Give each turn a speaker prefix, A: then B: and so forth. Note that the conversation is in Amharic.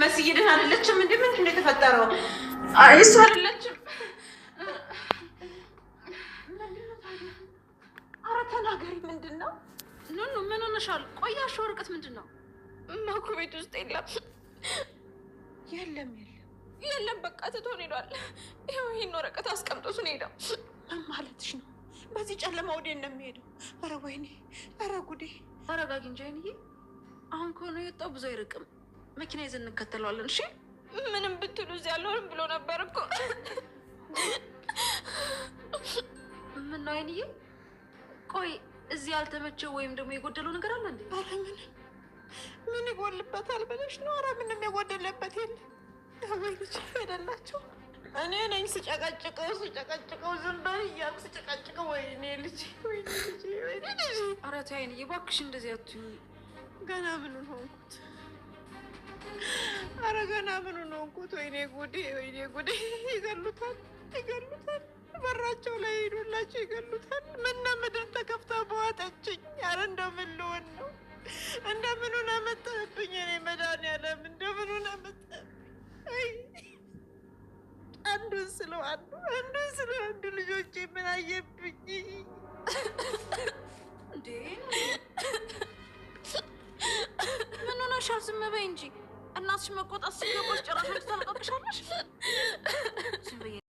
A: መስዬ ደህና አይደለችም እንዴ? ምንድን ነው የተፈጠረው? አይ እሷ አይደለችም። ኧረ ተናገሪ፣ ምንድን ነው?
B: ኑኑ ምን ሆነሻል? ቆያሽ ወረቀት ምንድን ነው?
C: ማኩ ቤት ውስጥ የለም።
A: የለም
C: የለም፣ በቃ ትቶን ሄዷል። ይኸው ይሄን ወረቀት አስቀምጦት ነው ሄደው።
A: ምን ማለትሽ ነው? በዚህ ጨለማ ወዴት ነው የሚሄደው? ኧረ ወይኔ፣ ኧረ ጉዴ።
B: ተረጋጊ እንጂ አይንዬ፣ አሁን ከሆነ የወጣው ብዙ አይርቅም። መኪና ይዘን እንከተለዋለን። እሺ
C: ምንም ብትሉ እዚህ አልሆንም ብሎ ነበር እኮ።
B: ምን ነው አይንዬ? ቆይ እዚህ ያልተመቸው ወይም ደግሞ የጎደለው ነገር አለ እንዴ?
A: ኧረ ምን ይጎልበታል ብለሽ ነው? ኧረ ምንም የጎደለበት የለም። ወይ ልጅ አይደላቸው። እኔ ነኝ ስጨቀጭቀው ዝም በል እያልኩ ስጨቀጭቀው። ወይኔ ልጅ፣ ወይኔ ልጅ፣ ወይኔ ልጅ።
B: ኧረ ተይ አይንዬ እባክሽ እንደዚህ አትሁኝ።
A: ገና ምኑን ሆንኩት? ኧረ ገና ምኑን ሆንኩት? ወይኔ ጉዴ፣ ወይኔ ጉዴ። ይገሉታል። በራቸው ላይ ሄዱላቸው ይገሉታል። ምነው ምድር ተከፍታ በዋጠችኝ። ኧረ እንደው ምን ልሆን ነው? እንደምኑን አመጣህብኝ? እኔ መድኃኒዓለም እንደምኑን አመጣህብኝ? አንዱን ስለው አንዱ ልጆቼ ምን አየብኝ
B: እንዴ? ምን ሆነሻል? ዝም በይ እንጂ እናትሽ መቆጣት ሲገባሽ ጭራሽ ታለቃቅሻለሽ። ዝም በይ